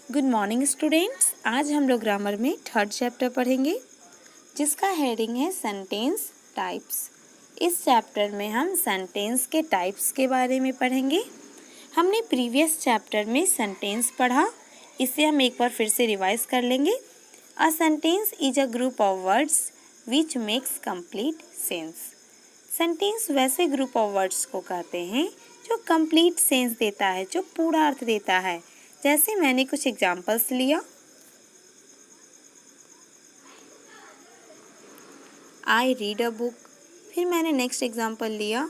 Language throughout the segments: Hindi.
Good morning students. आज हम लोग ग्रामर में थर्ड चैप्टर पढ़ेंगे जिसका हेडिंग है सेंटेंस टाइप्स। इस चैप्टर में हम सेंटेंस के टाइप्स के बारे में पढ़ेंगे। हमने प्रीवियस चैप्टर में सेंटेंस पढ़ा, इसे हम एक बार फिर से रिवाइज कर लेंगे। A sentence is a group of words which makes complete sense. Sentence वैसे ग्रुप ऑफ वर्ड्स को कहते हैं जो कंप्लीट सेंस देता है, जो पूरा अर्थ देता है। जैसे मैंने कुछ एग्जाम्पल्स लिया, आई रीड अ बुक। फिर मैंने नेक्स्ट एग्जाम्पल लिया,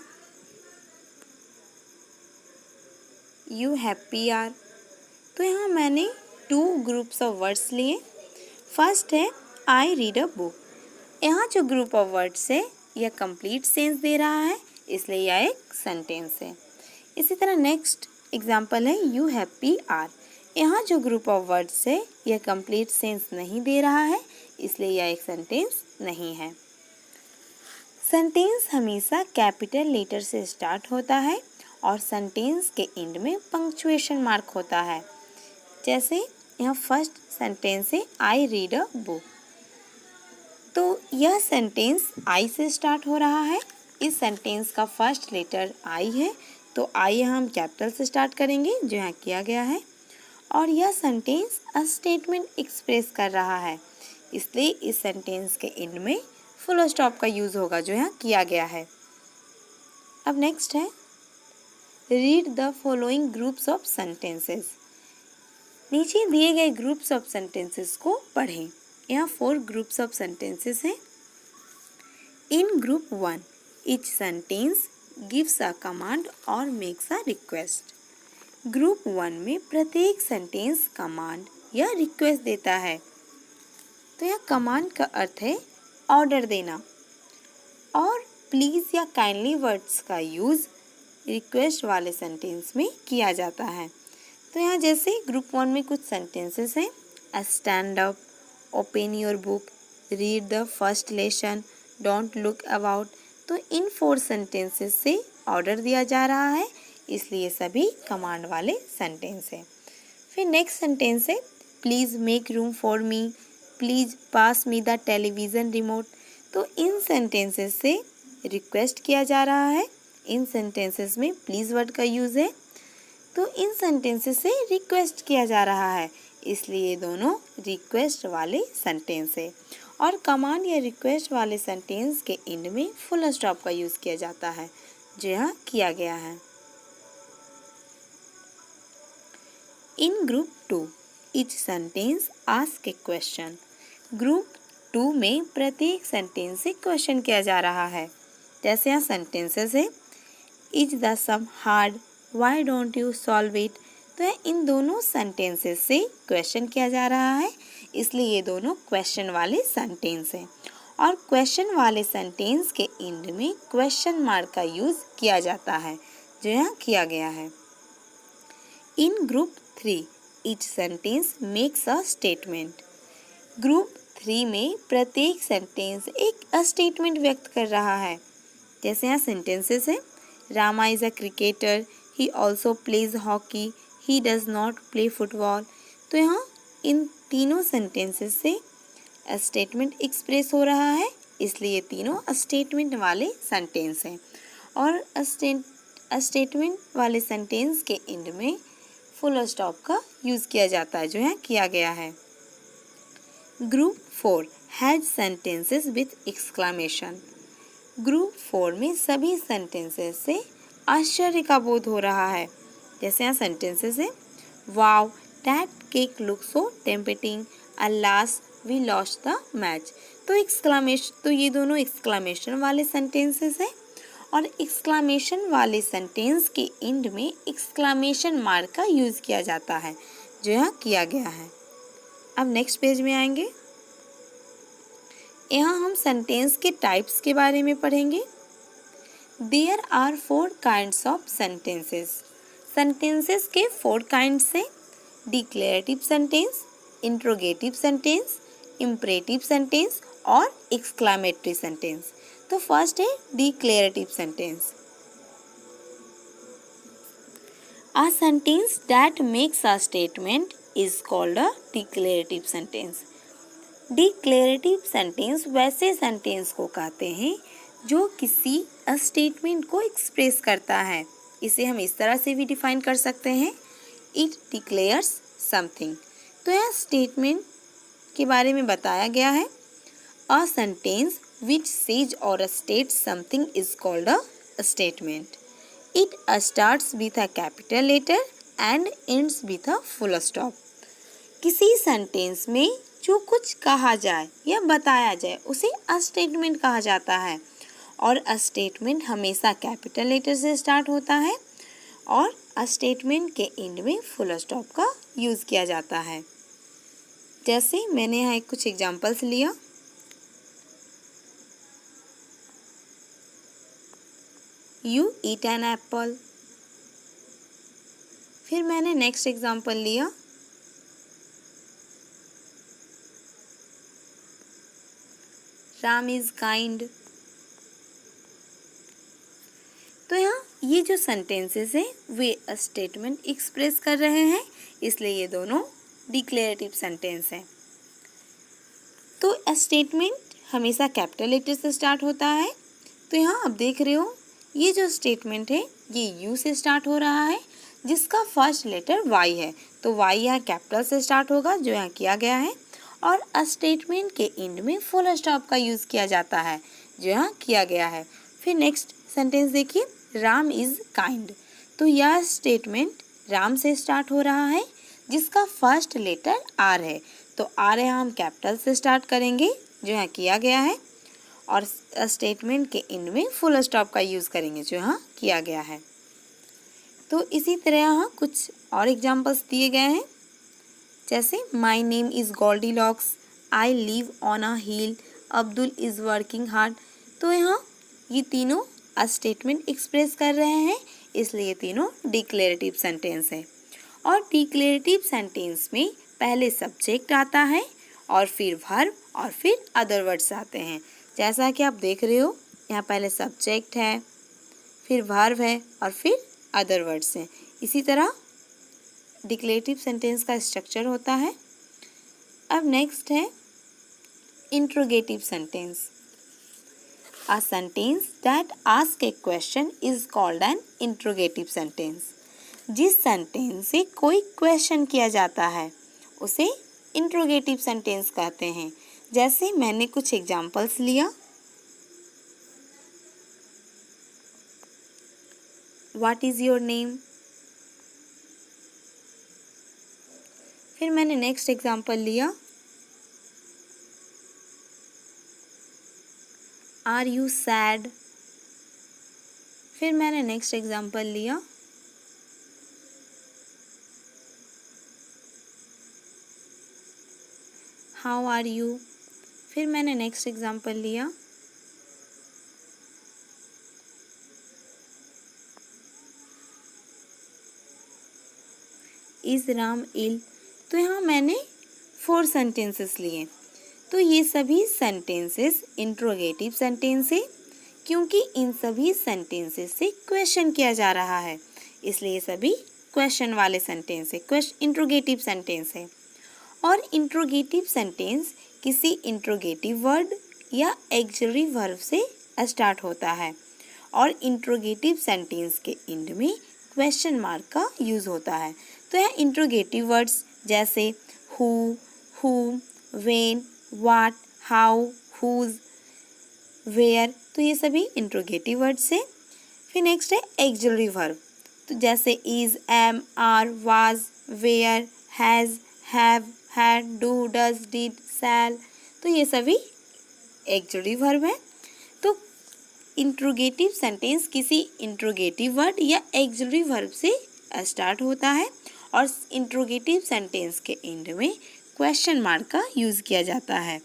यू हैप्पी आर। तो यहाँ मैंने टू ग्रुप्स ऑफ वर्ड्स लिए। फर्स्ट है आई रीड अ बुक। यहाँ जो ग्रुप ऑफ वर्ड्स है यह कंप्लीट सेंस दे रहा है, इसलिए यह एक सेंटेंस है। इसी तरह नेक्स्ट एग्जाम्पल है यू हैप्पी आर। यहाँ जो ग्रुप ऑफ वर्ड्स है यह कंप्लीट सेंस नहीं दे रहा है, इसलिए यह एक सेंटेंस नहीं है। सेंटेंस हमेशा कैपिटल लेटर से स्टार्ट होता है और सेंटेंस के एंड में पंक्चुएशन मार्क होता है। जैसे यहाँ फर्स्ट सेंटेंस है आई रीड अ बुक, तो यह सेंटेंस आई से स्टार्ट हो रहा है। इस सेंटेंस का फर्स्ट लेटर आई है, तो आई यहाँ हम कैपिटल से स्टार्ट करेंगे, जो यहाँ किया गया है। और यह सेंटेंस अ स्टेटमेंट एक्सप्रेस कर रहा है, इसलिए इस सेंटेंस के एंड में फुल स्टॉप का यूज होगा, जो यहाँ किया गया है। अब नेक्स्ट है read the following groups of sentences. नीचे दिए गए ग्रुप्स ऑफ सेंटेंसेस को पढ़ें। यहाँ 4 ग्रुप्स ऑफ सेंटेंसेस हैं। In group 1 each sentence gives a command और मेक्स अ रिक्वेस्ट। ग्रुप 1 में प्रत्येक सेंटेंस कमांड या रिक्वेस्ट देता है। तो यह कमांड का अर्थ है ऑर्डर देना, और प्लीज़ या काइंडली वर्ड्स का यूज़ रिक्वेस्ट वाले सेंटेंस में किया जाता है। तो यहाँ जैसे ग्रुप 1 में कुछ सेंटेंसेस हैं, stand up, open your book, read the first lesson, don't look about. तो इन 4 सेंटेंसेस से ऑर्डर दिया जा रहा है, इसलिए सभी कमांड वाले सेंटेंस है। फिर नेक्स्ट सेंटेंस है please make room for me, please pass me the television remote. तो इन सेंटेंसेस से रिक्वेस्ट किया जा रहा है। इन सेंटेंसेस में प्लीज़ वर्ड का यूज़ है, तो इन सेंटेंसेस से रिक्वेस्ट किया जा रहा है, इसलिए दोनों रिक्वेस्ट वाले सेंटेंस है। और कमांड या रिक्वेस्ट वाले सेंटेंस के एंड में फुल स्टॉप का यूज़ किया जाता है, जो यहाँ किया गया है। In group 2 each sentence ask A question. Group 2 में प्रत्येक सेंटेंस से क्वेश्चन किया जा रहा है। जैसे यहाँ सेंटेंसेस है is the sum hard, why don't you solve it. तो इन दोनों सेंटेंसेस से क्वेश्चन किया जा रहा है, इसलिए ये दोनों क्वेश्चन वाले सेंटेंस हैं। और क्वेश्चन वाले सेंटेंस के एंड में क्वेश्चन मार्क का यूज़ किया जाता है, जो यहाँ किया गया है। In group 3 each sentence makes a statement. Group 3 में प्रत्येक सेंटेंस एक स्टेटमेंट व्यक्त कर रहा है। जैसे यहाँ सेंटेंसेस है Rama is a cricketer, he also plays hockey, he does not play football. तो यहाँ इन तीनों सेंटेंसेस से स्टेटमेंट एक्सप्रेस हो रहा है, इसलिए तीनों स्टेटमेंट वाले सेंटेंस हैं। और स्टेटमेंट वाले सेंटेंस के एंड में फुल स्टॉप का यूज़ किया जाता है, जो यहाँ किया गया है। Group 4 has sentences with exclamation. Group 4 में सभी सेंटेंसेस से आश्चर्य का बोध हो रहा है। जैसे यहाँ सेंटेंसेस है wow that cake look so tempting, alas we lost the match. तो ये दोनों एक्सक्लामेशन वाले सेंटेंसेस हैं, और एक्सक्लामेशन वाले सेंटेंस के एंड में एक्सक्लामेशन मार्क का यूज़ किया जाता है, जो यहाँ किया गया है। अब नेक्स्ट पेज में आएंगे। यहाँ हम सेंटेंस के टाइप्स के बारे में पढ़ेंगे। There are 4 kinds of sentences. Sentences के 4 काइंड्स हैं, declarative sentence, interrogative sentence, imperative sentence और एक्सक्लामेटरी सेंटेंस। तो फर्स्ट है declarative sentence. A sentence that makes a statement is called a declarative sentence. Declarative sentence वैसे सेंटेंस को कहते हैं जो किसी स्टेटमेंट को एक्सप्रेस करता है। इसे हम इस तरह से भी डिफाइन कर सकते हैं, इट डिक्लेयर्स समथिंग। तो यह स्टेटमेंट के बारे में बताया गया है। अ सेंटेंस विच सेज और states something is called a statement. It starts with a capital letter and ends with a full stop. किसी सेंटेंस में जो कुछ कहा जाए या बताया जाए उसे अ स्टेटमेंट कहा जाता है, और अ स्टेटमेंट हमेशा कैपिटल लेटर से स्टार्ट होता है और अ स्टेटमेंट के एंड में फुल स्टॉप का यूज़ किया जाता है। जैसे मैंने यहाँ कुछ एग्जांपल्स लिया। You eat an apple. फिर मैंने नेक्स्ट एग्जांपल लिया, राम इज काइंड। तो यहाँ ये जो सेंटेंसेस हैं वे स्टेटमेंट एक्सप्रेस कर रहे हैं, इसलिए ये दोनों डिक्लेरेटिव सेंटेंस हैं। तो स्टेटमेंट हमेशा कैपिटल लेटर से स्टार्ट होता है। तो यहाँ आप देख रहे हो ये जो स्टेटमेंट है ये यू से स्टार्ट हो रहा है जिसका फर्स्ट लेटर वाई है। तो वाई यहाँ कैपिटल से स्टार्ट होगा जो यहाँ किया गया है, और स्टेटमेंट के एंड में फुल स्टॉप का यूज़ किया जाता है जो यहाँ किया गया है। फिर नेक्स्ट सेंटेंस देखिए, राम इज़ काइंड। तो यह स्टेटमेंट राम से स्टार्ट हो रहा है जिसका फर्स्ट लेटर आर है। तो आर यहाँ हम कैपिटल से स्टार्ट करेंगे जो यहाँ किया गया है, और स्टेटमेंट के एंड में फुल स्टॉप का यूज़ करेंगे जो यहाँ किया गया है। तो इसी तरह यहाँ कुछ और एग्जांपल्स दिए गए हैं, जैसे my name is Goldilocks, I live on a hill, Abdul is working hard. तो यहाँ ये तीनों स्टेटमेंट एक्सप्रेस कर रहे हैं, इसलिए तीनों डिक्लेरेटिव सेंटेंस है। और डिक्लेरेटिव सेंटेंस में पहले सब्जेक्ट आता है और फिर वर्ब और फिर अदर वर्ड्स आते हैं। जैसा कि आप देख रहे हो यहाँ पहले सब्जेक्ट है, फिर वर्ब है और फिर अदर वर्ड्स हैं। इसी तरह डिक्लेरेटिव सेंटेंस का स्ट्रक्चर होता है। अब नेक्स्ट है interrogative sentence. A sentence that asks a question is called an interrogative sentence. जिस सेंटेंस से कोई क्वेश्चन किया जाता है उसे इंट्रोगेटिव सेंटेंस कहते हैं। जैसे मैंने कुछ एग्जांपल्स लिया, व्हाट इज़ योर नेम। फिर मैंने नेक्स्ट एग्जांपल लिया, आर यू सैड। फिर मैंने नेक्स्ट एग्जांपल लिया, हाउ आर यू। फिर मैंने नेक्स्ट एग्जांपल लिया, इज राम इल। तो यहाँ मैंने 4 सेंटेंसेस लिए। तो ये सभी सेंटेंसेस इंट्रोगेटिव सेंटेंस है क्योंकि इन सभी सेंटेंसेस से क्वेश्चन किया जा रहा है, इसलिए ये सभी क्वेश्चन वाले सेंटेंस है, इंट्रोगेटिव सेंटेंस है। और इंट्रोगेटिव सेंटेंस किसी इंट्रोगेटिव वर्ड या एक्सिलरी वर्ब से स्टार्ट होता है, और इंट्रोगेटिव सेंटेंस के एंड में क्वेश्चन मार्क का यूज़ होता है। तो यह इंट्रोगेटिव वर्ड्स जैसे who, whom, when, what, how, whose, where, तो ये सभी इंट्रोगेटिव वर्ड्स हैं। फिर नेक्स्ट है एक्सिलरी वर्ब, तो जैसे is, am, are, was, were, has, have, had, do, does, did, shall, तो ये सभी एक्सिलरी वर्ब हैं। तो इंट्रोगेटिव सेंटेंस किसी इंट्रोगेटिव वर्ड या एक्सिलरी वर्ब से स्टार्ट होता है, और इंट्रोगेटिव सेंटेंस के एंड में क्वेश्चन मार्क का यूज़ किया जाता है।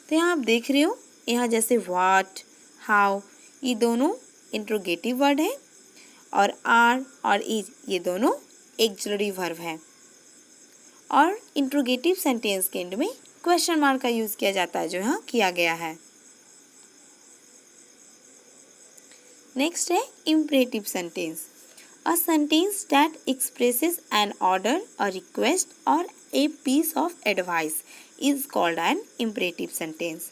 तो यहाँ आप देख रहे हो यहाँ जैसे व्हाट, हाउ, ये दोनों इंट्रोगेटिव वर्ड है, और आर और इज ये दोनों एक्सिलरी वर्ब है, और इंट्रोगेटिव सेंटेंस के एंड में क्वेश्चन मार्क का यूज़ किया जाता है जो यहाँ किया गया है। नेक्स्ट है imperative sentence. A sentence that expresses an order, a request or a piece of advice is called an imperative sentence.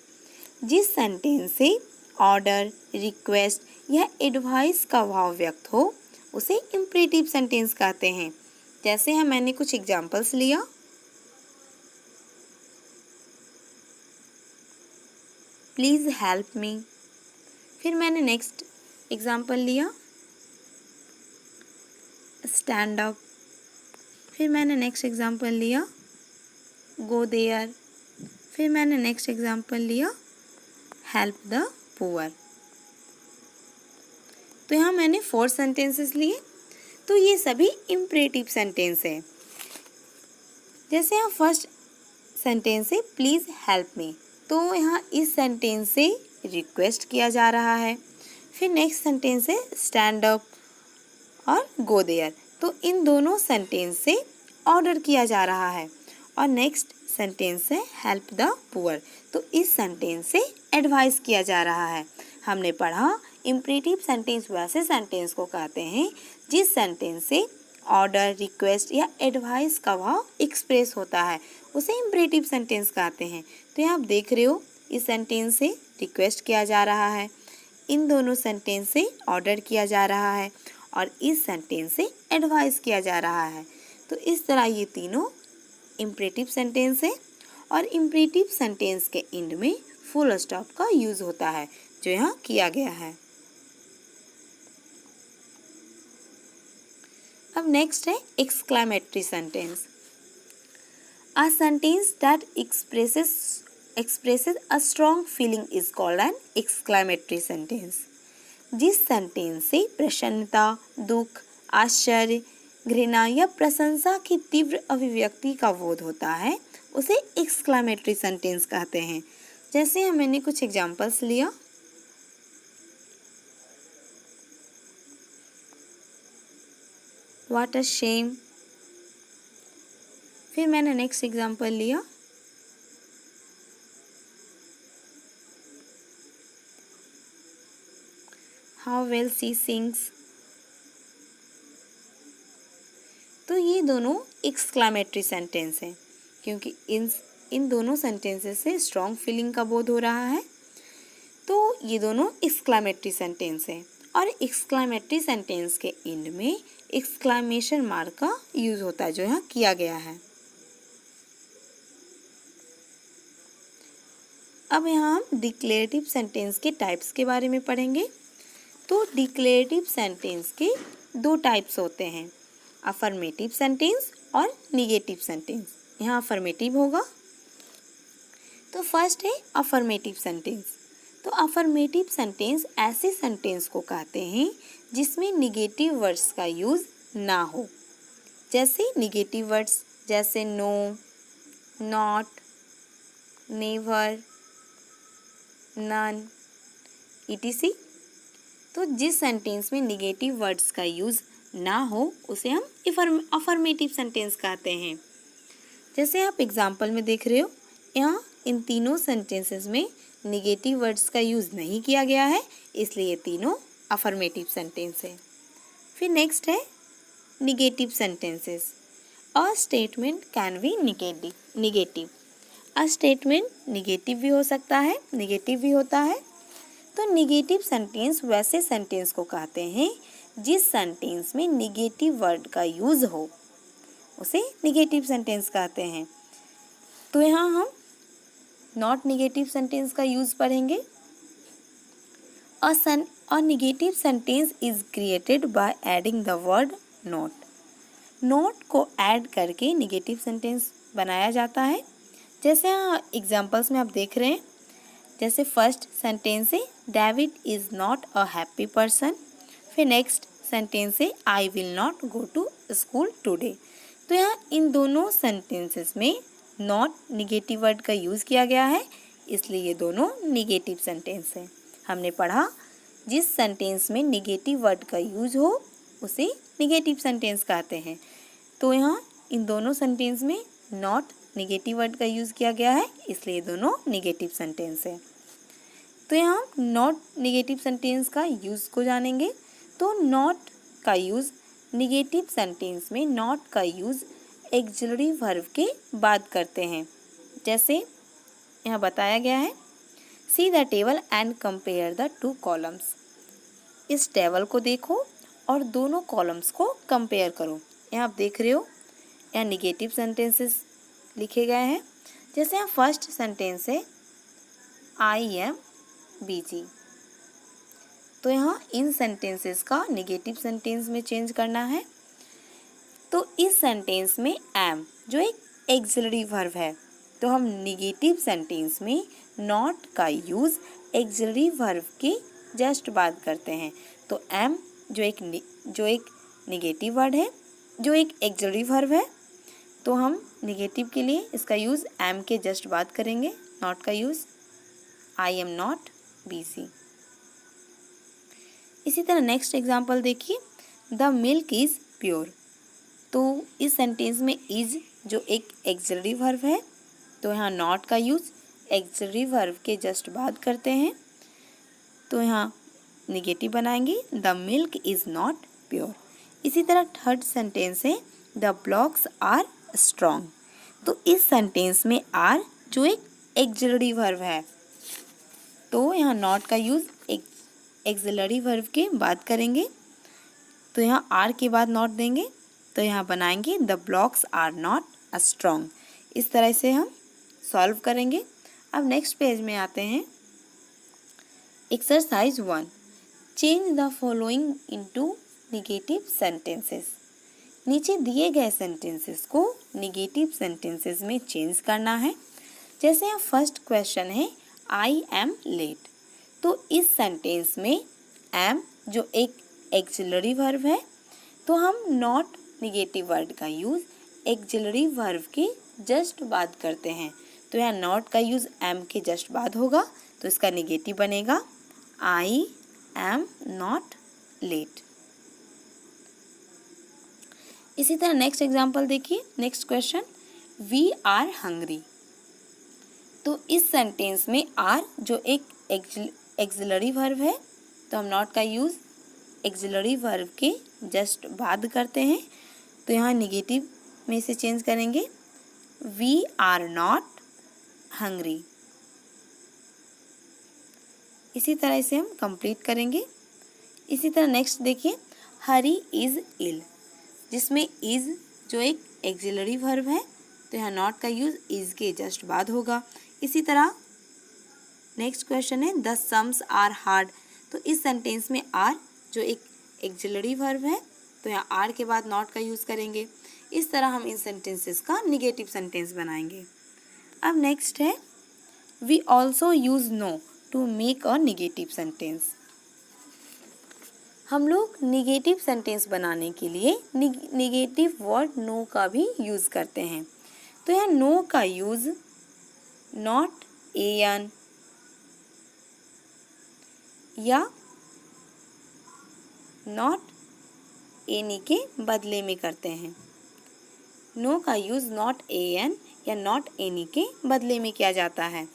जिस सेंटेंस से ऑर्डर, रिक्वेस्ट या एडवाइस का भाव व्यक्त हो उसे इम्परेटिव सेंटेंस कहते हैं। जैसे हम मैंने कुछ एग्जांपल्स लिया। Please help me. फिर मैंने नेक्स्ट एग्जांपल लिया, स्टैंड अप। फिर मैंने नेक्स्ट एग्जांपल लिया, गो देयर। फिर मैंने नेक्स्ट एग्जांपल लिया, हेल्प द पुअर। तो यहाँ मैंने 4 सेंटेंसेस लिए। तो ये सभी इम्परेटिव सेंटेंस है। जैसे यहाँ फर्स्ट सेंटेंस है प्लीज़ हेल्प मी, तो यहाँ इस सेंटेंस से रिक्वेस्ट किया जा रहा है। फिर नेक्स्ट सेंटेंस है स्टैंड अप और गो देयर, तो इन दोनों सेंटेंस से ऑर्डर किया जा रहा है। और नेक्स्ट सेंटेंस है हेल्प द पुअर, तो इस सेंटेंस से एडवाइस किया जा रहा है। हमने पढ़ा इम्परेटिव सेंटेंस वैसे सेंटेंस को कहते हैं जिस सेंटेंस से ऑर्डर, रिक्वेस्ट या एडवाइस का भाव एक्सप्रेस होता है, उसे इम्परेटिव सेंटेंस कहते हैं। तो यहाँ आप देख रहे हो इस सेंटेंस से रिक्वेस्ट किया जा रहा है, इन दोनों सेंटेंस से ऑर्डर किया जा रहा है और इस सेंटेंस से एडवाइस किया जा रहा है। तो इस तरह ये तीनों इम्परेटिव सेंटेंस है। और इम्परेटिव सेंटेंस के एंड में फुल स्टॉप का यूज होता है जो यहाँ किया गया है। अब नेक्स्ट है exclamatory sentence. A sentence that expresses a strong feeling is called an exclamatory sentence. जिस सेंटेंस से प्रसन्नता, दुख, आश्चर्य, घृणा या प्रशंसा की तीव्र अभिव्यक्ति का बोध होता है उसे एक्सक्लेमेटरी सेंटेंस कहते हैं। जैसे मैंने कुछ एग्जांपल्स लिया, व्हाट अ शेम। फिर मैंने नेक्स्ट एग्जांपल लिया, हाउ वेल शी सिंग्स। तो ये दोनों एक्सक्लेमेटरी सेंटेंस हैं क्योंकि इन दोनों सेंटेंसेस से स्ट्रॉन्ग फीलिंग का बोध हो रहा है, तो ये दोनों एक्सक्लेमेटरी सेंटेंस हैं। और एक्सक्लेमेटरी सेंटेंस के एंड में एक्सक्लेमेशन मार्क का यूज होता है जो यहाँ किया गया है। अब यहाँ हम डिक्लेरेटिव सेंटेंस के टाइप्स के बारे में पढ़ेंगे। तो डिक्लेरेटिव सेंटेंस के 2 टाइप्स होते हैं, अफर्मेटिव सेंटेंस और निगेटिव सेंटेंस। यहाँ अफर्मेटिव होगा। तो फर्स्ट है अफर्मेटिव सेंटेंस। तो अफर्मेटिव सेंटेंस ऐसे सेंटेंस को कहते हैं जिसमें निगेटिव वर्ड्स का यूज़ ना हो। जैसे निगेटिव वर्ड्स जैसे no, not, never, none, etc। तो जिस सेंटेंस में निगेटिव वर्ड्स का यूज़ ना हो उसे हम अफर्मेटिव सेंटेंस कहते हैं। जैसे आप एग्जाम्पल में देख रहे हो, यहाँ इन तीनों सेंटेंसेस में निगेटिव वर्ड्स का यूज़ नहीं किया गया है, इसलिए तीनों अफर्मेटिव सेंटेंस है। फिर नेक्स्ट है negative sentences. A statement can be negative. A statement negative भी हो सकता है, निगेटिव भी होता है। तो निगेटिव सेंटेंस वैसे सेंटेंस को कहते हैं जिस सेंटेंस में निगेटिव वर्ड का यूज़ हो उसे निगेटिव सेंटेंस कहते हैं। तो यहाँ हम नॉट निगेटिव सेंटेंस का यूज़ पढ़ेंगे। अ negative sentence is created by adding the word not. Not को ऐड करके निगेटिव सेंटेंस बनाया जाता है। जैसे यहाँ एग्जाम्पल्स में आप देख रहे हैं, जैसे फर्स्ट सेंटेंस है David is not a happy person. फिर नेक्स्ट सेंटेंस है I will not go to school today. तो यहाँ इन दोनों सेंटेंसेस में नॉट निगेटिव वर्ड का यूज़ किया गया है, इसलिए ये दोनों निगेटिव सेंटेंस हैं। हमने पढ़ा जिस सेंटेंस में निगेटिव वर्ड का यूज़ हो उसे निगेटिव सेंटेंस कहते हैं। तो यहाँ इन दोनों सेंटेंस में नॉट निगेटिव वर्ड का यूज़ किया गया है, इसलिए दोनों निगेटिव सेंटेंस है। तो यहाँ नॉट निगेटिव सेंटेंस का यूज़ को जानेंगे। तो नॉट का यूज़ निगेटिव सेंटेंस में नॉट का यूज़ एक्सिलरी वर्ब के बाद करते हैं। जैसे यहाँ बताया गया है, see the table and compare the two columns. इस टेबल को देखो और दोनों कॉलम्स को कंपेयर करो। यहाँ आप देख रहे हो, यहाँ निगेटिव सेंटेंसेस लिखे गए हैं। जैसे यहाँ फर्स्ट सेंटेंस है आई एम बिजी, तो यहाँ इन सेंटेंसेस का निगेटिव सेंटेंस में चेंज करना है। तो इस सेंटेंस में एम जो एक एक्सिलरी वर्ब है, तो हम निगेटिव सेंटेंस में नॉट का यूज़ एक्सिलरी वर्ब के जस्ट बाद करते हैं। तो एम जो एक निगेटिव वर्ड है, जो एक एक्सिलरी वर्ब है, तो हम निगेटिव के लिए इसका यूज़ एम के जस्ट बाद करेंगे, नॉट का use. I am not busy. इसी तरह नेक्स्ट एग्जाम्पल देखिए, द मिल्क इज़ प्योर। तो इस सेंटेंस में इज़ जो एक एक्सिलरी वर्ब है, तो यहाँ नॉट का यूज़ एक्सिलरी वर्ब के जस्ट बाद करते हैं। तो यहाँ निगेटिव बनाएंगे, the milk is not pure. इसी तरह थर्ड सेंटेंस है द ब्लॉक्स आर स्ट्रॉन्ग। तो इस सेंटेंस में आर जो एक एक्सिलरी वर्ब है, तो यहाँ नॉट का यूज़ एक एक्सिलरी वर्ब के बाद करेंगे। तो यहाँ आर के बाद नॉट देंगे, तो यहाँ बनाएंगे the blocks are not strong. इस तरह से हम सॉल्व करेंगे। अब नेक्स्ट पेज में आते हैं। Exercise 1, change the following into negative sentences. नीचे दिए गए सेंटेंसेस को निगेटिव सेंटेंसेस में चेंज करना है। जैसे यहाँ फर्स्ट क्वेश्चन है आई एम लेट। तो इस सेंटेंस में एम जो एक एक्सिलरी वर्ब है, तो हम नॉट निगेटिव वर्ड का यूज़ एक्सिलरी वर्ब के जस्ट बाद करते हैं। तो यहाँ नॉट का यूज़ एम के जस्ट बाद होगा, तो इसका निगेटिव बनेगा आई एम नॉट लेट। इसी तरह नेक्स्ट एग्जाम्पल देखिए, next question, we are hungry. तो इस सेंटेंस में आर जो एक एक्सिलरी वर्ब है, तो हम नॉट का यूज़ एक्सिलरी वर्ब के जस्ट बाद करते हैं। तो यहाँ निगेटिव में से चेंज करेंगे, वी आर नॉट हंग्री। इसी तरह से हम कंप्लीट करेंगे। इसी तरह नेक्स्ट देखिए, हरी इज़ इल, जिसमें इज़ जो एक एक्सिलरी वर्ब है, तो यहाँ नॉट का यूज़ इज़ के जस्ट बाद होगा। इसी तरह नेक्स्ट क्वेश्चन है द सम्स आर हार्ड। तो इस सेंटेंस में आर जो एक एक्सिलरी वर्ब है, तो यहाँ आर के बाद नॉट का यूज़ करेंगे। इस तरह हम इन सेंटेंसेस का निगेटिव सेंटेंस बनाएंगे। अब नेक्स्ट है we also use no to make a negative sentence. हम लोग निगेटिव सेंटेंस बनाने के लिए निगेटिव वर्ड नो का भी यूज़ करते हैं। तो यहाँ नो का यूज़ नॉट एन या नॉट एनी के बदले में करते हैं। नो का यूज़ नॉट एन या नॉट एनी के बदले में किया जाता है।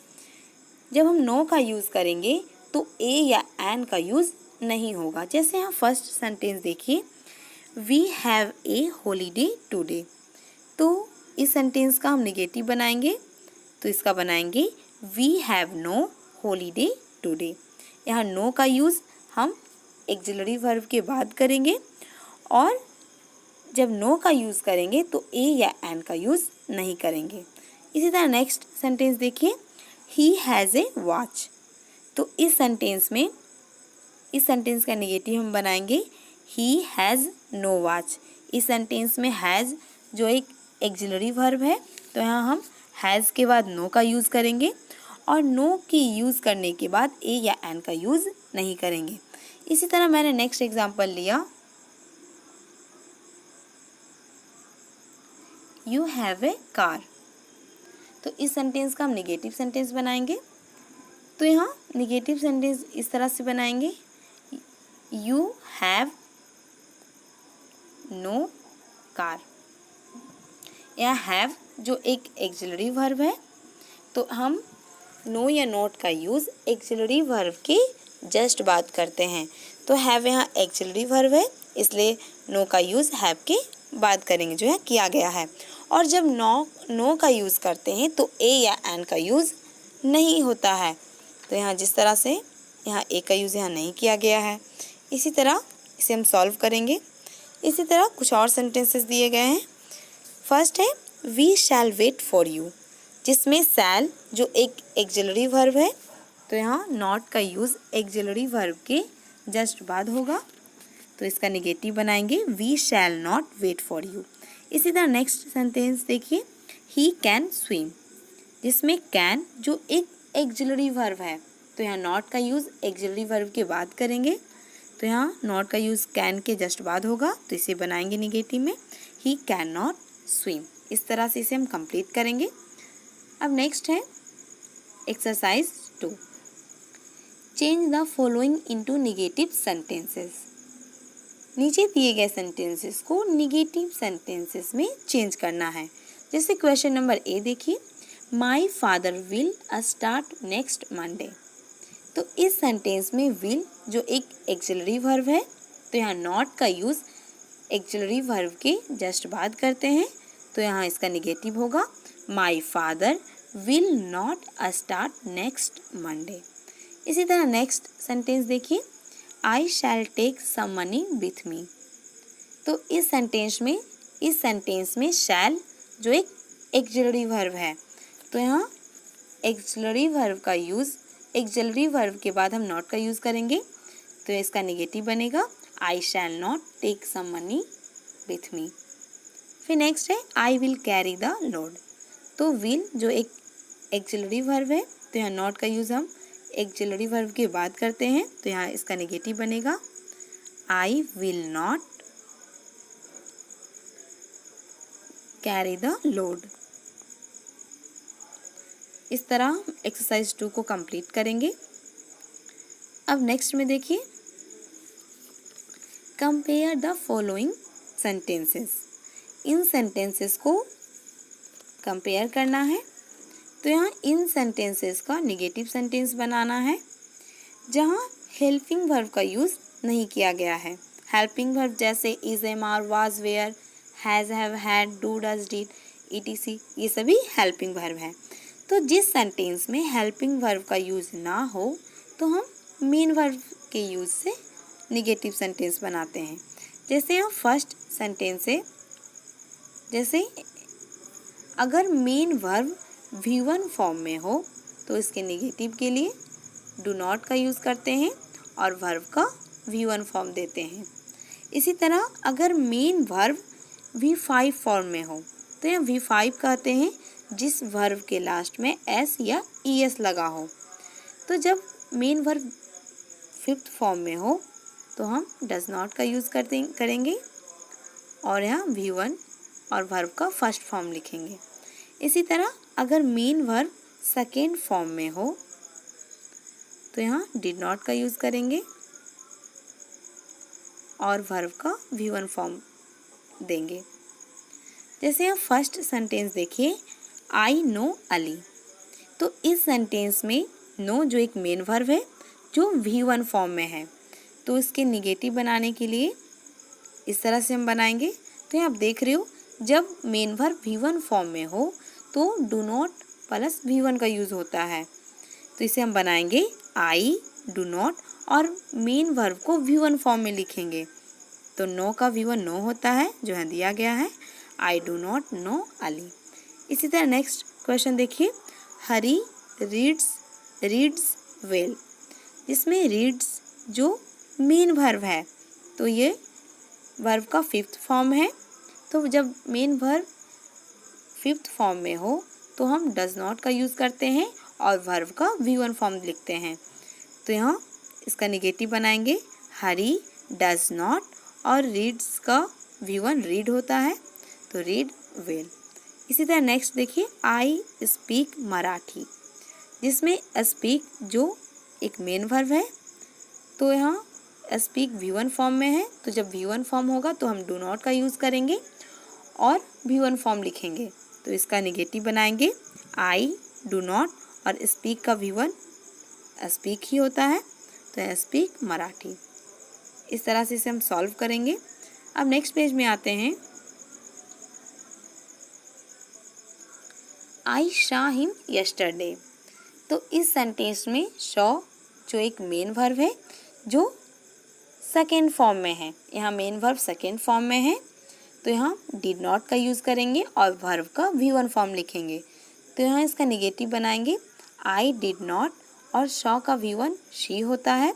जब हम नो का यूज़ करेंगे तो ए या एन का यूज़ नहीं होगा। जैसे यहाँ फर्स्ट सेंटेंस देखिए, we have a holiday today. तो इस सेंटेंस का हम निगेटिव बनाएंगे, तो इसका बनाएंगे we have no holiday today. यहाँ नो का यूज़ हम एक्सिलरी वर्ब के बाद करेंगे, और जब नो का यूज़ करेंगे तो ए या एन का यूज़ नहीं करेंगे। इसी तरह नेक्स्ट सेंटेंस देखिए, ही हैज़ ए वॉच। तो इस सेंटेंस का निगेटिव हम बनाएंगे ही हैज़ नो वॉच। इस सेंटेंस में हैज़ जो एक एक्सिलरी वर्ब है, तो यहाँ हम हैज़ के बाद नो का यूज़ करेंगे, और नो की यूज़ करने के बाद ए या एन का यूज़ नहीं करेंगे। इसी तरह मैंने नेक्स्ट एग्जांपल लिया, यू हैव ए कार। तो इस सेंटेंस का हम निगेटिव सेंटेंस बनाएंगे। तो यहाँ निगेटिव सेंटेंस इस तरह से बनाएंगे, यू हैव नो कार। यहाँ हैव जो एक एक्सिलरी वर्ब है, तो हम नो या नॉट का यूज़ एक्सिलरी वर्ब के जस्ट बाद करते हैं। तो हैव यहाँ एक्सिलरी वर्ब है, इसलिए नो का यूज़ हैव के बाद करेंगे, जो है किया गया है। और जब नो का यूज़ करते हैं तो ए या एन का यूज़ नहीं होता है। तो यहाँ जिस तरह से यहाँ ए का यूज़ यहाँ नहीं किया गया है, इसी तरह इसे हम सॉल्व करेंगे। इसी तरह कुछ और सेंटेंसेस दिए गए हैं। फर्स्ट है we shall wait for you, जिसमें शैल जो एक एक्सिलरी वर्ब है, तो यहाँ नॉट का यूज़ एक्सिलरी वर्ब के जस्ट बाद होगा, तो इसका नेगेटिव बनाएंगे we shall not wait for you. इसी तरह नेक्स्ट सेंटेंस देखिए, ही कैन स्विम, जिसमें कैन जो एक एक्सिलरी वर्ब है, तो यहाँ नॉट का यूज़ एक्सिलरी वर्ब के बाद करेंगे, तो यहाँ नॉट का यूज़ कैन के जस्ट बाद होगा, तो इसे बनाएंगे नेगेटिव में ही कैन नॉट स्विम। इस तरह से इसे हम कंप्लीट करेंगे। अब नेक्स्ट है exercise 2, change the following into negative sentences. नीचे दिए गए सेंटेंसेस को नेगेटिव सेंटेंसेस में चेंज करना है। जैसे क्वेश्चन नंबर ए देखिए, माई father will start next Monday. तो इस सेंटेंस में विल जो एक एक्सिलरी वर्ब है, तो यहाँ नॉट का यूज़ एक्सिलरी वर्ब के जस्ट बाद करते हैं, तो यहाँ इसका नेगेटिव होगा my father will not start next Monday. इसी तरह नेक्स्ट सेंटेंस देखिए, I shall take some money with me. तो इस सेंटेंस में शैल जो एक एक्सिलरी वर्ब है, तो यहाँ एक्सिलरी वर्ब का यूज़ एक्सिलरी वर्ब के बाद हम नॉट का यूज़ करेंगे, तो इसका नेगेटिव बनेगा I shall not take some money with me. फिर नेक्स्ट है I will carry the load. तो विल जो एक एक्सिलरी वर्ब है, तो यहाँ नॉट का यूज़ हम एक्सिलरी वर्ब के बाद करते हैं, तो यहाँ इसका नेगेटिव बनेगा आई will not carry the load. इस तरह एक्सरसाइज 2 को कंप्लीट करेंगे। अब नेक्स्ट में देखिए, compare the following sentences. In sentences को कंपेयर करना है, तो यहाँ इन सेंटेंसेस का नेगेटिव सेंटेंस बनाना है जहाँ हेल्पिंग वर्ब का यूज़ नहीं किया गया है। हेल्पिंग वर्ब जैसे is, am, are, was, were, has, have, had, do, does, did, ETC, ये सभी हेल्पिंग वर्ब हैं। तो जिस सेंटेंस में हेल्पिंग वर्ब का यूज़ ना हो, तो हम मेन वर्ब के यूज़ से नेगेटिव सेंटेंस बनाते हैं। जैसे यहाँ फर्स्ट सेंटेंस है, जैसे अगर मेन वर्ब V1 फॉर्म में हो, तो इसके नेगेटिव के लिए डू नॉट का यूज़ करते हैं और वर्ब का V1 फॉर्म देते हैं। इसी तरह अगर मेन वर्ब V5 फॉर्म में हो, तो यहाँ V5 कहते हैं जिस वर्ब के लास्ट में S या ES लगा हो। तो जब मेन वर्ब 5th फॉर्म में हो, तो हम डज नॉट का यूज़ करेंगे और यहाँ V1 और वर्ब का फर्स्ट फॉर्म लिखेंगे। इसी तरह अगर मेन वर्ब 2nd फॉर्म में हो, तो यहाँ डिड नॉट का यूज़ करेंगे और वर्ब का V1 फॉर्म देंगे। जैसे यहाँ फर्स्ट सेंटेंस देखिए, आई नो अली। तो इस सेंटेंस में नो जो एक मेन वर्ब है जो V1 फॉर्म में है, तो इसके नेगेटिव बनाने के लिए इस तरह से हम बनाएंगे। तो यहाँ आप देख रहे हो, जब मेन वर्ब V1 फॉर्म में हो तो डू नॉट प्लस V1 का यूज़ होता है, तो इसे हम बनाएंगे आई डू नॉट और मेन वर्ब को V1 फॉर्म में लिखेंगे। तो नो का V1 नो होता है जो यहाँ दिया गया है, I do not know Ali. इसी तरह नेक्स्ट क्वेश्चन देखिए, हरी रीड्स वेल, जिसमें रीड्स जो मेन वर्ब है, तो ये वर्ब का 5th फॉर्म है। तो जब मेन वर्ब 5th फॉर्म में हो, तो हम डज नॉट का यूज़ करते हैं और वर्ब का V1 फॉर्म लिखते हैं। तो यहाँ इसका नेगेटिव बनाएंगे हरी डज नॉट और रीड्स का V1 रीड होता है, तो रीड वेल। इसी तरह नेक्स्ट देखिए, आई स्पीक मराठी, जिसमें स्पीक जो एक मेन वर्ब है, तो यहाँ स्पीक V1 फॉर्म में है। तो जब V1 फॉर्म होगा तो हम डू नॉट का यूज़ करेंगे और V1 फॉर्म लिखेंगे। तो इसका नेगेटिव बनाएंगे आई डू नॉट और स्पीक का V1 स्पीक ही होता है, तो स्पीक मराठी। इस तरह से इसे हम सॉल्व करेंगे। अब नेक्स्ट पेज में आते हैं। I saw him yesterday. तो इस सेंटेंस में सॉ जो एक मेन वर्ब है जो सेकेंड फॉर्म में है, यहाँ मेन वर्ब सेकेंड फॉर्म में है, तो यहाँ डिड नॉट का यूज़ करेंगे और वर्ब का V1 फॉर्म लिखेंगे। तो यहाँ इसका निगेटिव बनाएंगे। आई डिड नॉट और सॉ का V1 शी होता है,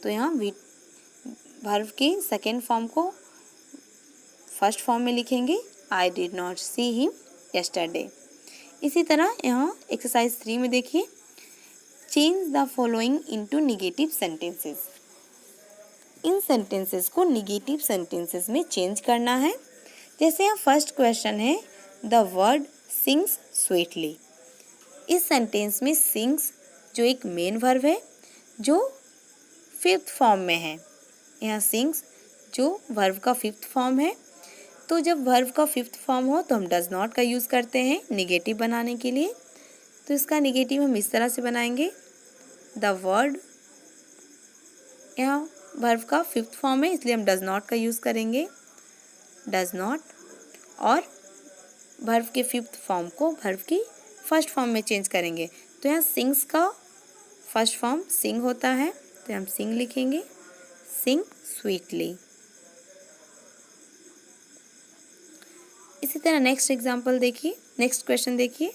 तो यहाँ वर्ब के सेकेंड फॉर्म को फर्स्ट फॉर्म में लिखेंगे। I did not see him yesterday. इसी तरह यहाँ एक्सरसाइज 3 में देखिए, change the following into negative sentences. In sentences को निगेटिव सेंटेंसेस में चेंज करना है। जैसे यहाँ फर्स्ट क्वेश्चन है, द वर्ड सिंग्स स्वीटली। इस सेंटेंस में सिंग्स जो एक मेन वर्ब है जो फिफ्थ फॉर्म में है, यहाँ सिंग्स जो वर्ब का फिफ्थ फॉर्म है, तो जब वर्ब का फिफ्थ फॉर्म हो तो हम डज नॉट का यूज़ करते हैं निगेटिव बनाने के लिए। तो इसका निगेटिव हम इस तरह से बनाएंगे, द वर्ड, यहाँ वर्ब का फिफ्थ फॉर्म है इसलिए हम डज नॉट का यूज़ करेंगे, डज नॉट, और वर्ब के फिफ्थ फॉर्म को वर्ब की फर्स्ट फॉर्म में चेंज करेंगे। तो यहाँ सिंग्स का फर्स्ट फॉर्म सिंग होता है, तो हम सिंग लिखेंगे, सिंग स्वीटली। इसी तरह नेक्स्ट एग्जाम्पल देखिए, नेक्स्ट क्वेश्चन देखिए,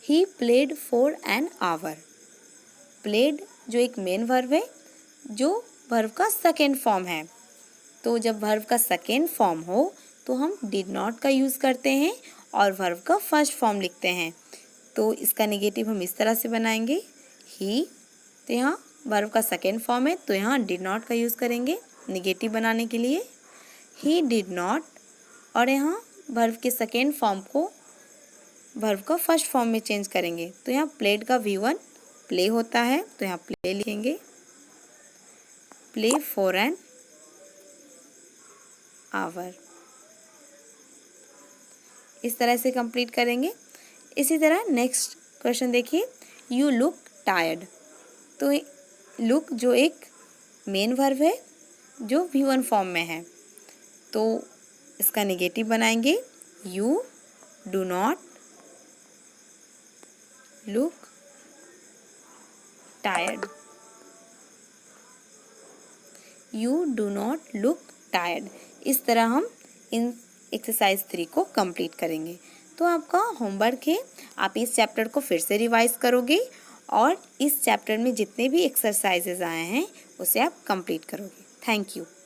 he played for an hour. Played जो एक मेन वर्ब है जो वर्ब का सेकेंड फॉर्म है, तो जब वर्ब का सेकेंड फॉर्म हो तो हम डिड नॉट का यूज़ करते हैं और वर्ब का फर्स्ट फॉर्म लिखते हैं। तो इसका नेगेटिव हम इस तरह से बनाएंगे, ही, तो यहाँ वर्ब का सेकेंड फॉर्म है तो यहाँ डिड नॉट का यूज़ करेंगे निगेटिव बनाने के लिए, ही डिड नॉट, और यहाँ वर्ब के सेकेंड फॉर्म को वर्ब का फर्स्ट फॉर्म में चेंज करेंगे। तो यहाँ प्लेड का V1 प्ले होता है, तो यहाँ प्ले लिखेंगे, प्ले फॉर एन आवर। इस तरह से कंप्लीट करेंगे। इसी तरह नेक्स्ट क्वेश्चन देखिए, यू लुक टायर्ड। तो लुक जो एक मेन वर्ब है जो V1 फॉर्म में है, तो इसका नेगेटिव बनाएंगे, you do not look tired, you do not look tired. इस तरह हम इन एक्सरसाइज 3 को कंप्लीट करेंगे। तो आपका होमवर्क है, आप इस चैप्टर को फिर से रिवाइज करोगे और इस चैप्टर में जितने भी एक्सरसाइजेज आए हैं उसे आप कंप्लीट करोगे। Thank you.